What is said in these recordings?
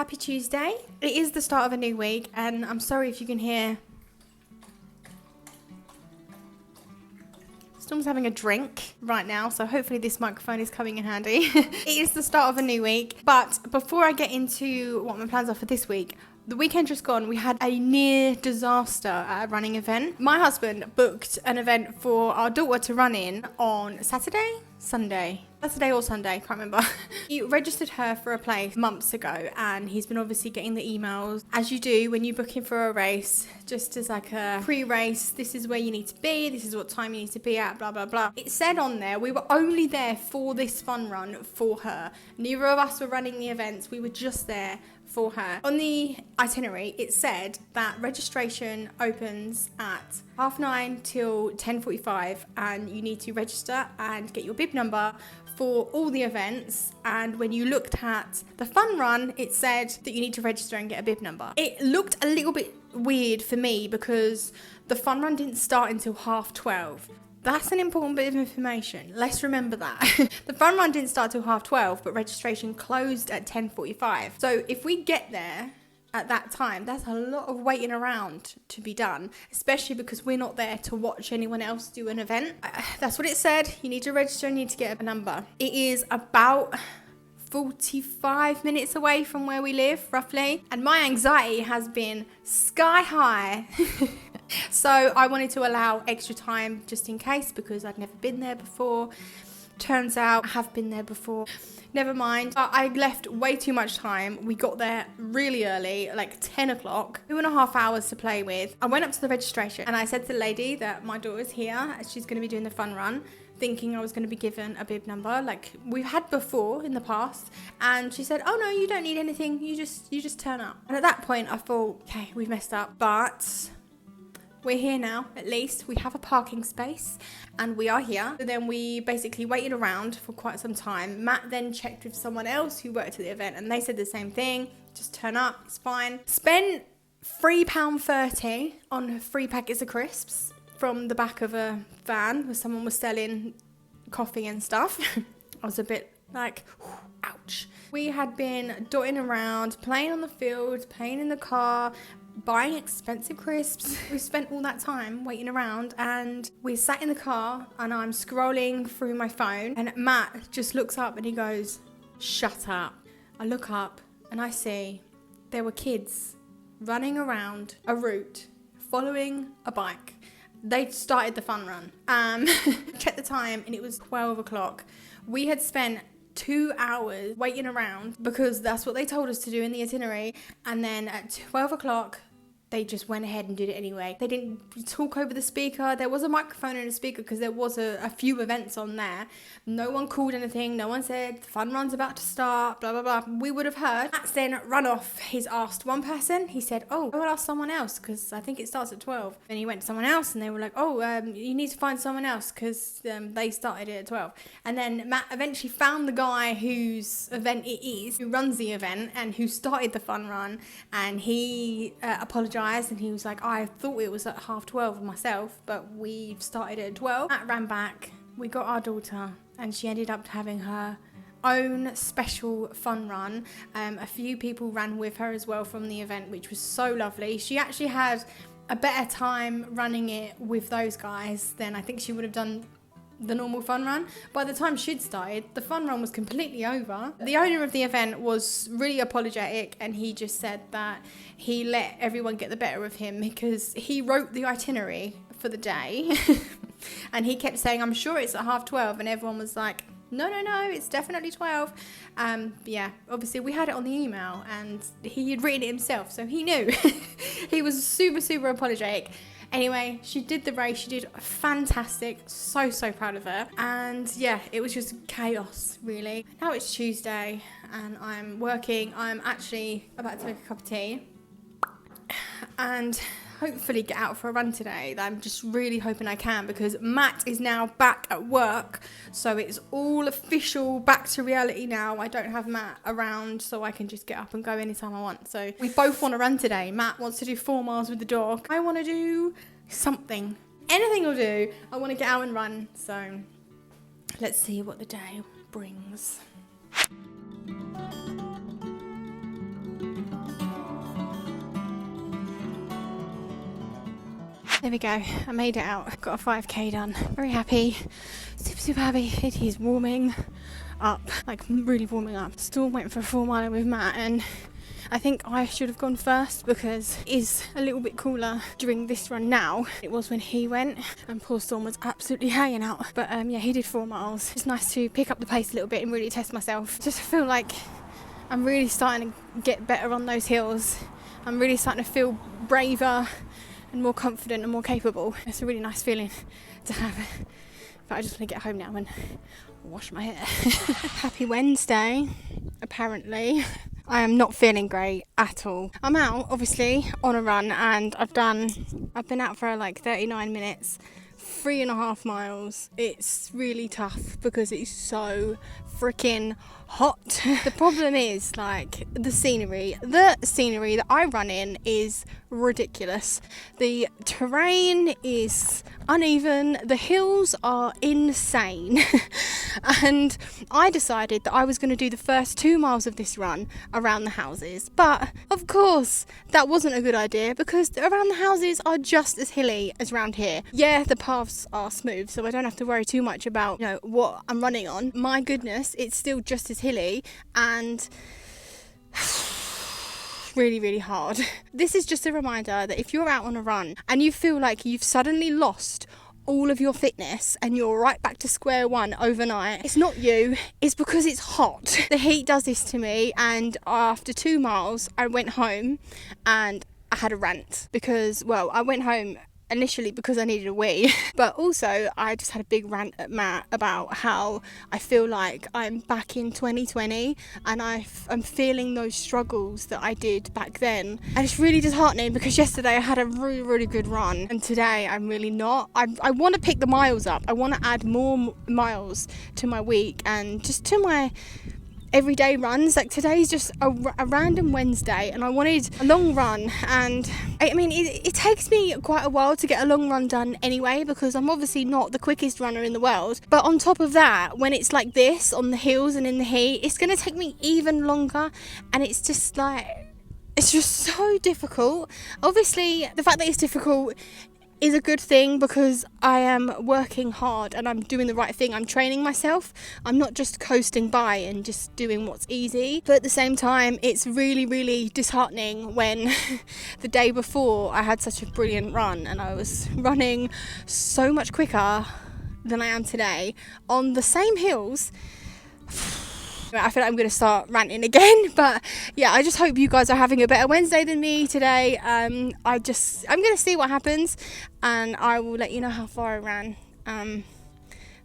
Happy Tuesday. It is the start of a new week, and I'm sorry if you can hear Storm's having a drink right now, so hopefully this microphone is coming in handy. It is the start of a new week, but before I get into what my plans are for this week, the weekend just gone, we had a near disaster at a running event. My husband booked an event for our daughter to run in on Saturday or Sunday, can't remember. He registered her for a place months ago, and he's been obviously getting the emails, as you do when you book in for a race, just as like a pre-race, this is where you need to be, this is what time you need to be at, blah, blah, blah. It said on there, we were only there for this fun run for her. Neither of us were running the events, we were just there for her. On the itinerary, it said that registration opens at 9:30 till 10:45, and you need to register and get your bib number for all the events. And when you looked at the fun run, it said that you need to register and get a bib number. It looked a little bit weird for me because the fun run didn't start until 12:30. That's an important bit of information. Let's remember that. The fun run didn't start till 12:30, but registration closed at 10:45. So if we get there at that time, that's a lot of waiting around to be done, especially because we're not there to watch anyone else do an event. That's what it said. You need to register and you need to get a number. It is about 45 minutes away from where we live, roughly. And my anxiety has been sky high. So I wanted to allow extra time just in case, because I'd never been there before. Turns out I have been there before. Never mind. I left way too much time. We got there really early, like 10 o'clock. 2.5 hours to play with. I went up to the registration and I said to the lady that my daughter's here. She's going to be doing the fun run, thinking I was going to be given a bib number like we've had before in the past. And she said, oh no, you don't need anything. You just turn up. And at that point I thought, okay, we've messed up. But we're here now, at least. We have a parking space and we are here. So then we basically waited around for quite some time. Matt then checked with someone else who worked at the event and they said the same thing. Just turn up, it's fine. Spent £3.30 on 3 packets of crisps from the back of a van where someone was selling coffee and stuff. I was a bit like, ouch. We had been dotting around, playing on the field, playing in the car, buying expensive crisps. We spent all that time waiting around, and we sat in the car and I'm scrolling through my phone and Matt just looks up and he goes, shut up. I look up and I see there were kids running around a route following a bike. They started the fun run. Checked the time and it was 12 o'clock. We had spent 2 hours waiting around because that's what they told us to do in the itinerary, and then at 12 o'clock they just went ahead and did it anyway. They didn't talk over the speaker. There was a microphone and a speaker because there was a few events on there. No one called anything. No one said the fun run's about to start, blah, blah, blah. We would have heard. Matt's then run off. He's asked one person. He said, oh, I will ask someone else because I think it starts at 12. Then he went to someone else and they were like, oh, you need to find someone else because they started it at 12. And then Matt eventually found the guy whose event it is, who runs the event and who started the fun run. And he apologized. And he was like, I thought it was at 12:30 myself, but we've started at 12. Matt ran back, we got our daughter, and she ended up having her own special fun run. A few people ran with her as well from the event, which was so lovely. She actually had a better time running it with those guys than I think she would have done the normal fun run. By the time she'd started, the fun run was completely over. The owner of the event was really apologetic, and he just said that he let everyone get the better of him because he wrote the itinerary for the day and he kept saying, I'm sure it's at 12:30, and everyone was like, no, it's definitely 12. Yeah, obviously we had it on the email and he had written it himself, so he knew. He was super apologetic. Anyway, she did the race. She did fantastic. So proud of her. And yeah, it was just chaos, really. Now it's Tuesday and I'm working. I'm actually about to make a cup of tea and hopefully get out for a run today. I'm just really hoping I can, because Matt is now back at work. So it's all official, back to reality now. I don't have Matt around, so I can just get up and go anytime I want. So we both want to run today. Matt wants to do 4 miles with the dog. I want to do something. Anything will do. I want to get out and run. So let's see what the day brings. There we go, I made it out. Got a 5k done. Very happy, super happy. It is warming up, like really warming up. Still went for a 4 miler with Matt, and I think I should have gone first because it is a little bit cooler during this run now. It was when he went, and poor Storm was absolutely hanging out. But yeah, he did 4 miles. It's nice to pick up the pace a little bit and really test myself. Just feel like I'm really starting to get better on those hills. I'm really starting to feel braver and more confident and more capable. It's a really nice feeling to have. But I just want to get home now and wash my hair. Happy Wednesday, apparently. I am not feeling great at all. I'm out, obviously, on a run, and I've been out for like 39 minutes, 3.5 miles. It's really tough because it's so freaking hot. The problem is, like, the scenery that I run in is ridiculous. The terrain is uneven, the hills are insane. And I decided that I was going to do the first 2 miles of this run around the houses, but of course that wasn't a good idea because around the houses are just as hilly as around here. Yeah, the paths are smooth, so I don't have to worry too much about, you know, what I'm running on. My goodness, it's still just as hilly and really hard. This is just a reminder that if you're out on a run and you feel like you've suddenly lost all of your fitness and you're right back to square one overnight, it's not you, it's because it's hot. The heat does this to me, and after 2 miles I went home and I had a rant because, well, I went home initially because I needed a wee, but also I just had a big rant at Matt about how I feel like I'm back in 2020 and I'm feeling those struggles that I did back then, and it's really disheartening because yesterday I had a really good run and today I'm really not. I want to pick the miles up. I want to add more miles to my week and just to my everyday runs. Like, today's just a random Wednesday and I wanted a long run, and I mean it takes me quite a while to get a long run done anyway because I'm obviously not the quickest runner in the world, but on top of that, when it's like this on the hills and in the heat, it's going to take me even longer, and it's just like, it's just so difficult. Obviously the fact that it's difficult is a good thing because I am working hard and I'm doing the right thing. I'm training myself. I'm not just coasting by and just doing what's easy. But at the same time, it's really disheartening when the day before I had such a brilliant run and I was running so much quicker than I am today on the same hills. I feel like I'm going to start ranting again, but yeah, I just hope you guys are having a better Wednesday than me today. I'm going to see what happens and I will let you know how far I ran.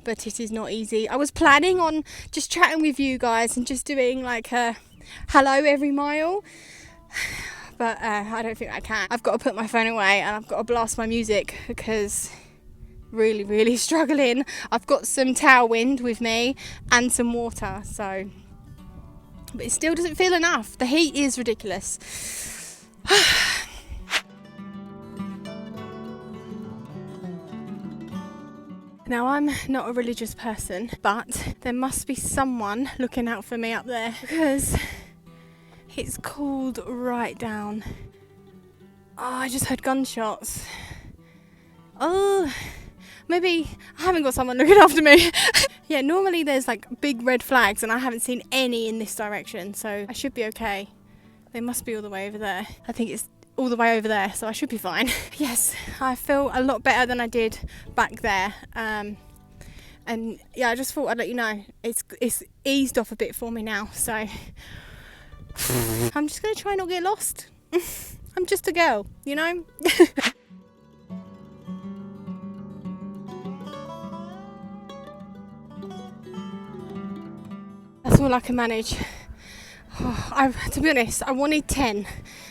But it is not easy. I was planning on just chatting with you guys and just doing like a hello every mile, but I don't think I can. I've got to put my phone away and I've got to blast my music because really struggling. I've got some tailwind with me and some water, so, but it still doesn't feel enough. The heat is ridiculous. Now, I'm not a religious person, but there must be someone looking out for me up there because it's cooled right down. Oh, I just heard gunshots. Oh, maybe I haven't got someone looking after me. Yeah, normally there's like big red flags and I haven't seen any in this direction, so I should be okay. They must be all the way over there. I think it's all the way over there, so I should be fine. Yes, I feel a lot better than I did back there. And yeah, I just thought I'd let you know. It's eased off a bit for me now, so I'm just going to try not get lost. I'm just a girl, you know? That's all I can manage. To be honest, I wanted 10.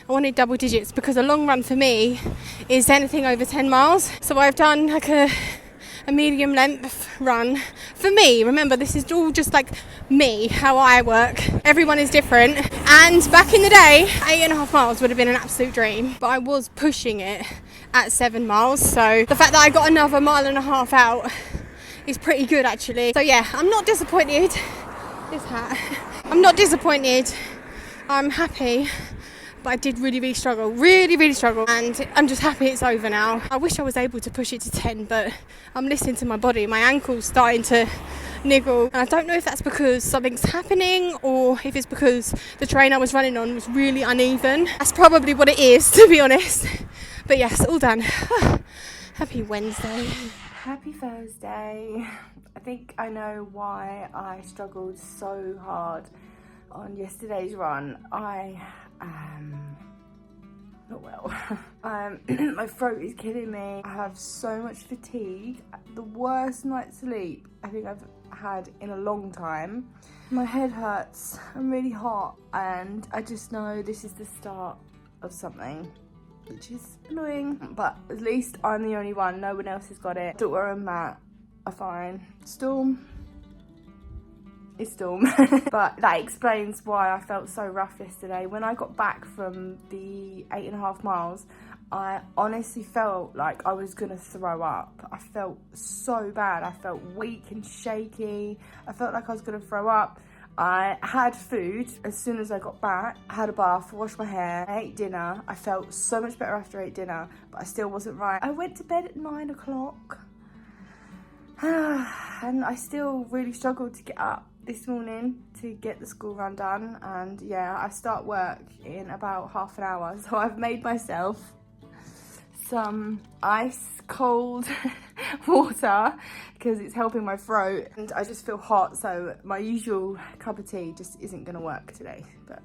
I wanted double digits because a long run for me is anything over 10 miles. So I've done like a medium length run. For me, remember, this is all just like me, how I work. Everyone is different. And back in the day, 8.5 miles would have been an absolute dream. But I was pushing it at 7 miles. So the fact that I got another 1.5 miles out is pretty good actually. So yeah, I'm not disappointed. This hat. I'm not disappointed. I'm happy but I did really struggle, really struggle, and I'm just happy it's over now. I wish I was able to push it to 10, but I'm listening to my body. My ankle's starting to niggle, and I don't know if that's because something's happening or if it's because the train I was running on was really uneven. That's probably what it is, to be honest. But yes, all done. Happy Wednesday. Happy Thursday. I think I know why I struggled so hard on yesterday's run. I not well. My throat is killing me. I have so much fatigue. The worst night's sleep I think I've had in a long time. My head hurts. I'm really hot, and I just know this is the start of something, which is annoying. But at least I'm the only one. No one else has got it. Daughter and Matt are fine. Storm. It's Storm. But that explains why I felt so rough yesterday. When I got back from the 8.5 miles, I honestly felt like I was gonna throw up. I felt so bad. I felt weak and shaky. I felt like I was gonna throw up. I had food as soon as I got back. I had a bath, washed my hair, I ate dinner. I felt so much better after I ate dinner, but I still wasn't right. I went to bed at 9 o'clock and I still really struggled to get up this morning to get the school run done. And yeah, I start work in about half an hour, so I've made myself some ice cold water because it's helping my throat, and I just feel hot, so my usual cup of tea just isn't gonna work today. But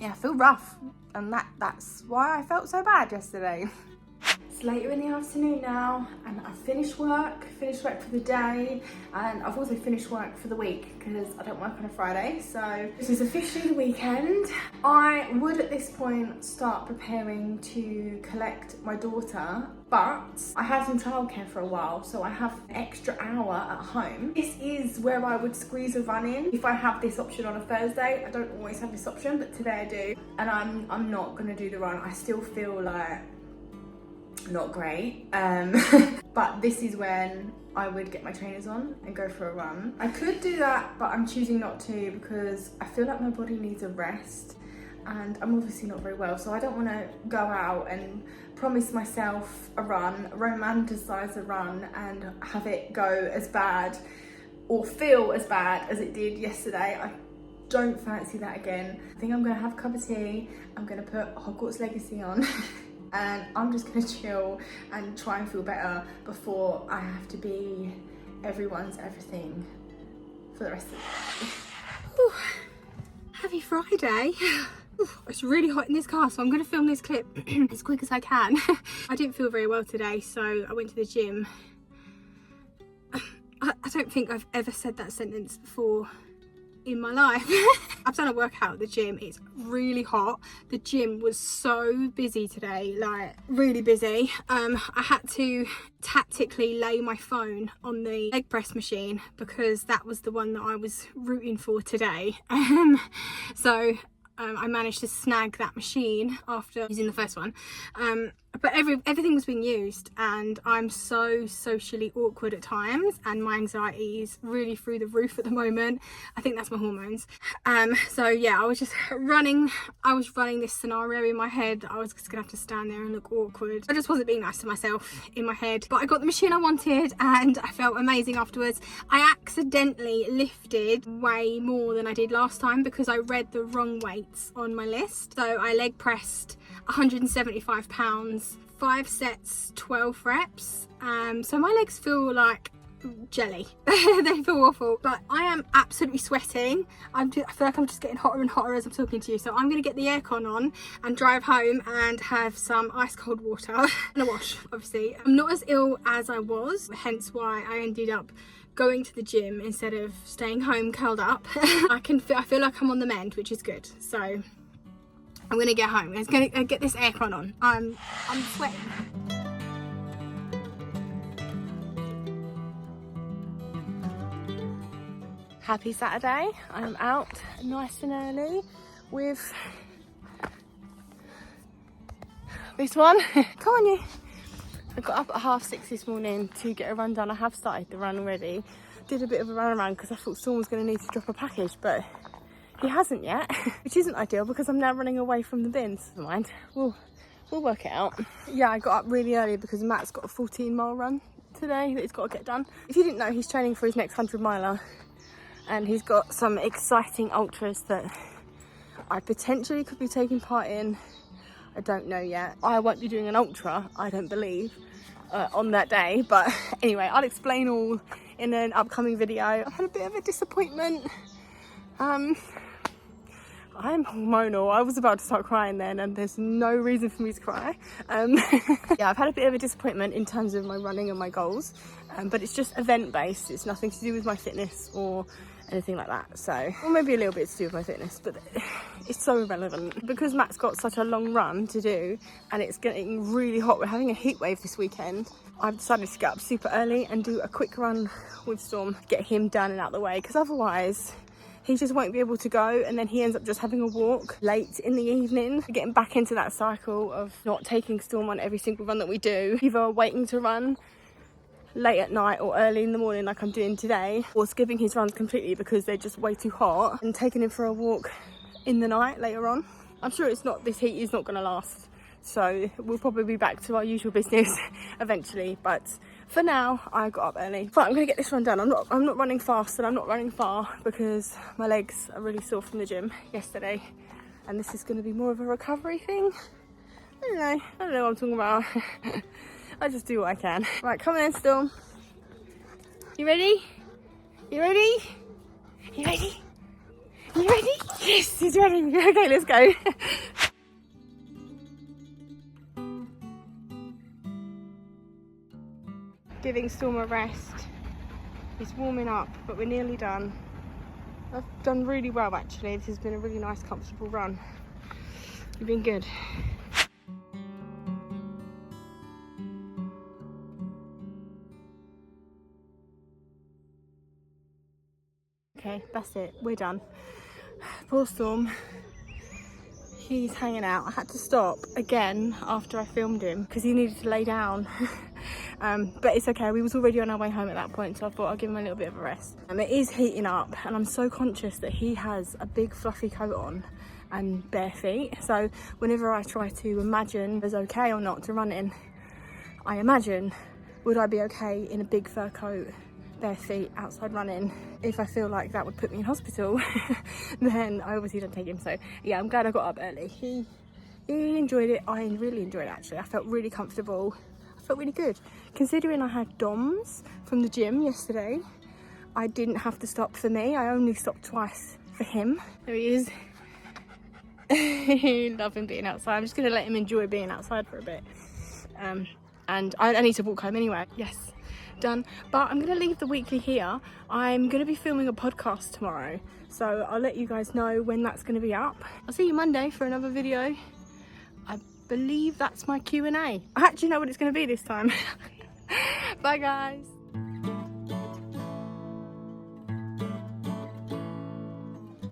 yeah, I feel rough, and that's why I felt so bad yesterday. It's later in the afternoon now, and I've finished work for the day, and I've also finished work for the week because I don't work on a Friday, so this is officially the weekend. I would at this point start preparing to collect my daughter, but I had some childcare for a while, so I have an extra hour at home. This is where I would squeeze a run in if I have this option on a Thursday. I don't always have this option, but today I do, and I'm not gonna do the run. I still feel like not great, but this is when I would get my trainers on and go for a run. I could do that, but I'm choosing not to because I feel like my body needs a rest, and I'm obviously not very well, so I don't want to go out and promise myself a run, romanticize a run, and have it go as bad or feel as bad as it did yesterday. I don't fancy that again. I think I'm gonna have a cup of tea, I'm gonna put Hogwarts Legacy on and I'm just gonna chill and try and feel better before I have to be everyone's everything for the rest of the day. Ooh, happy Friday. Ooh, it's really hot in this car, so I'm gonna film this clip as quick as I can. I didn't feel very well today, so I went to the gym. I don't think I've ever said that sentence before in my life. I've done a workout at the gym. It's really hot. The gym was so busy today, like really busy. I had to tactically lay my phone on the leg press machine because that was the one that I was rooting for today. So I managed to snag that machine after using the first one. But everything was being used, and I'm so socially awkward at times, and my anxiety is really through the roof at the moment. I think that's my hormones. So yeah, I was running this scenario in my head. I was just gonna have to stand there and look awkward. I just wasn't being nice to myself in my head, but I got the machine I wanted and I felt amazing afterwards. I accidentally lifted way more than I did last time because I read the wrong weights on my list. So I leg pressed 175 pounds, 5 sets, 12 reps. So my legs feel like jelly. They feel awful, but I am absolutely sweating. I feel like I'm just getting hotter and hotter as I'm talking to you, so I'm gonna get the aircon on and drive home and have some ice cold water and a wash. Obviously I'm not as ill as I was, hence why I ended up going to the gym instead of staying home curled up. I feel like I'm on the mend, which is good. So I'm gonna get home. I'm gonna get this aircon on. I'm sweating. Happy Saturday. I'm out nice and early with this one. Come on, you. I got up at 6:30 this morning to get a run done. I have started the run already. Did a bit of a run around because I thought Storm was going to need to drop a package, but he hasn't yet, which isn't ideal because I'm now running away from the bins. Never mind, we'll work it out. Yeah, I got up really early because Matt's got a 14-mile run today that he's got to get done. If you didn't know, he's training for his next 100-miler, and he's got some exciting ultras that I potentially could be taking part in. I don't know yet. I won't be doing an ultra, I don't believe, on that day, but anyway, I'll explain all in an upcoming video. I've had a bit of a disappointment. I'm hormonal. I was about to start crying then, and there's no reason for me to cry. Yeah, I've had a bit of a disappointment in terms of my running and my goals, but it's just event based. It's nothing to do with my fitness or anything like that. So, or maybe a little bit to do with my fitness, but it's so irrelevant because Matt's got such a long run to do and it's getting really hot. We're having a heat wave this weekend. I've decided to get up super early and do a quick run with Storm, get him done and out the way, because otherwise he just won't be able to go, and then he ends up just having a walk late in the evening. Getting back into that cycle of not taking Storm on every single run that we do, either waiting to run late at night or early in the morning like I'm doing today, or skipping his runs completely because they're just way too hot, and taking him for a walk in the night later on. I'm sure this heat is not going to last, so we'll probably be back to our usual business eventually, but for now I got up early. But I'm going to get this run done. I'm not running fast and I'm not running far because my legs are really sore from the gym yesterday, and this is going to be more of a recovery thing. I don't know what I'm talking about. I just do what I can. Right, come on in, Storm. You ready? You ready? You ready? You ready? Yes, he's ready. Okay, let's go. Giving Storm a rest. He's warming up, but we're nearly done. I've done really well actually. This has been a really nice, comfortable run. You've been good. Okay, that's it, we're done. Poor Storm, he's hanging out. I had to stop again after I filmed him because he needed to lay down. But it's okay, we was already on our way home at that point, so I thought I'd give him a little bit of a rest. It is heating up, and I'm so conscious that he has a big fluffy coat on and bare feet, so whenever I try to imagine if it's okay or not to run in, I imagine, would I be okay in a big fur coat, bare feet, outside running? If I feel like that would put me in hospital, then I obviously don't take him. So yeah, I'm glad I got up early. He enjoyed it. I really enjoyed it actually. I felt really comfortable. I felt really good. Considering I had DOMs from the gym yesterday, I didn't have to stop for me. I only stopped twice for him. There he is. Loving being outside. I'm just gonna let him enjoy being outside for a bit. And I need to walk home anyway. Yes. Done. But I'm going to leave the weekly here. I'm going to be filming a podcast tomorrow, so I'll let you guys know when that's going to be up. I'll see you Monday for another video. I believe that's my Q&A. I actually know what it's going to be this time. Bye guys.